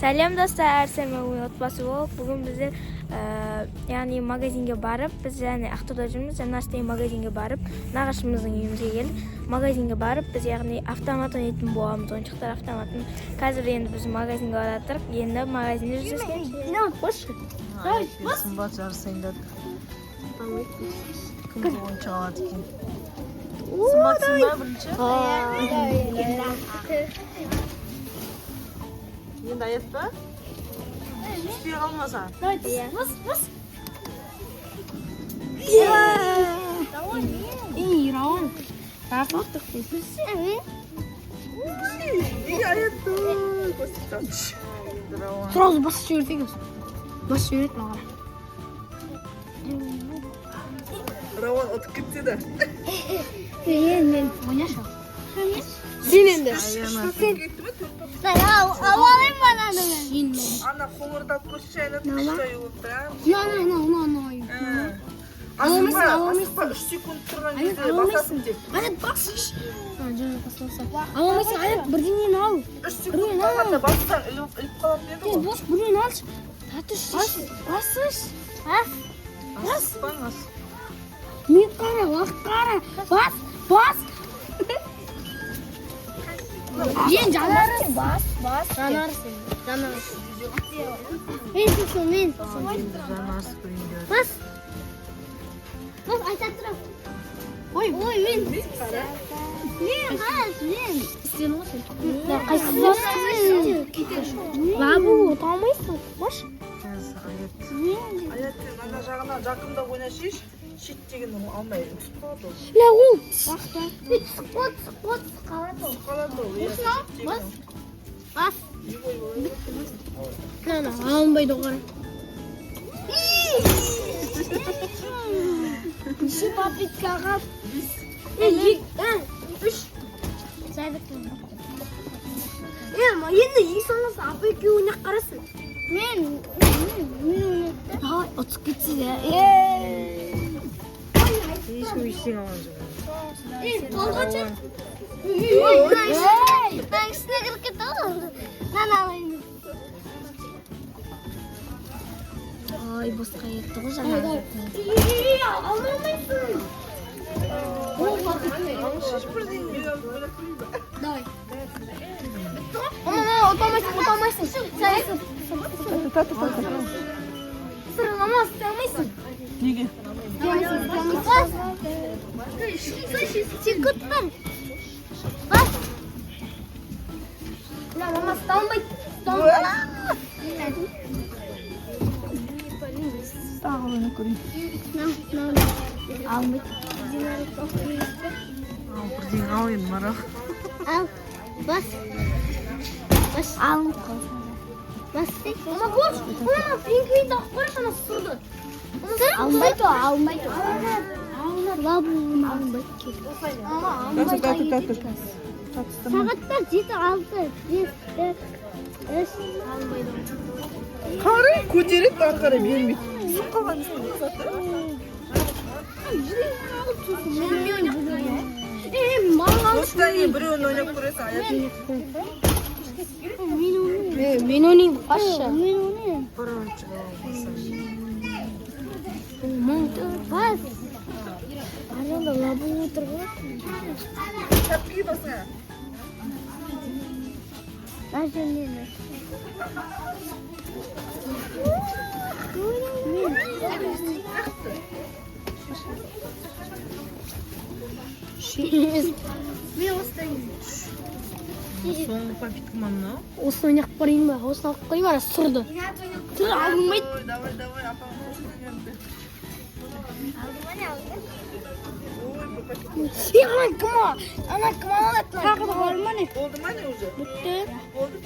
Salom do'stlar, Selma otbasi bo'lib, bugun biz ya'ni magazinga borib, biz ya'ni Aqto'dajimiz Nashtay magazinga borib, naqashimizning uyimizga keldik. Magazinga borib, biz ya'ni avtomatni yetib bo'lamiz, o'yinchoqlar avtomatini. Hozir endi biz magazinga bordik. Endi magazinda yuzasiga. Nima bosh? Aytmasın bacarsın da. Kim oyuncağı aldı ki? Sımatsınlar birinci. Yine ayet mi? Hiçbir yer olmasa. Bas. İyi, Ravan. Ravan. Evet. İyi ayet dur. Сразу бас çevirdik. Бас çevirdik mi? Ravan atıp gitti de. Ben oynaşam. Senin de. Alayım bana da. Ana kumurda koşacağına tuşta yolda. No. Aslında 3 sekund turgan кезде басасың деп. Ayak basış. Canım basılsa. Ama mesela ayak birdenini al. 3 sekund қалғанда бассаң іліп қалам деді ғой. Bas birdenini al. Tatış. Basış. Аспаң ас. Мен қара, уақыт қара. Бас. Мен жанарсың. Bas. Жанарсың. Мен тұсым, мен. Жанарсы көрінді. Бас, айтап тұрам. Ой, мен. Мен. Істен ғой сен. Қайсы Бабу, танымайсың. Баш. Аяттен ана жағына жақында ойнашиш. Шет деген алмай түсіп қалады ол. Ля, ол. Спот қалады. Қалады ол. Бас. Нана, алынбайды оғара. Şu papitkаға 3. Енді ең соңғысы апа екеуі ойнақ қарасын. Мен Ай, отып кетсе де. Ешкім ештеңе алған жоқ. Толғанша? Ben üstüne kırık et oğlum. Lan alayım. Ай, босқа етті ғой жаңа. Alamayısın. Алыш бірдеңе ойлатпайды. Давай. Отамайсың. Сырғамас, сырғамайсың. Неге? Çıkıttın. Мама, сталмайды. Тағылыны көрейін. Алмайды. Бірдеңе ал енді Марал. Al. Bas. Al. Bas. Мама, көрші. Мама, пингвин тақып көрші, ана сұрды. Almaydı. Alınır. Babu almaydı. Татыр. Saatler 7-6. Biz almaydı. Қарай көтеріп ары қарай бермейді. Түсіп қалған істеген заты. Осыдан кейін біреуін ойнап көресің аяқ. Мен ойнайын қашшы. Бір ойыншық алсаң. Bas. Arada labu oturur. Тәпкіге басыңа. Ben şimdi. Соңғы папитка маңна. Осыны ойнақ барайын ба? Осыны алып қойып ара сұрды. Тұр, алынбайды. Давай, апам қосына келді. Ана кім алады? Тағы да бар ма не? Болды ма не уже? Бітті. Болды.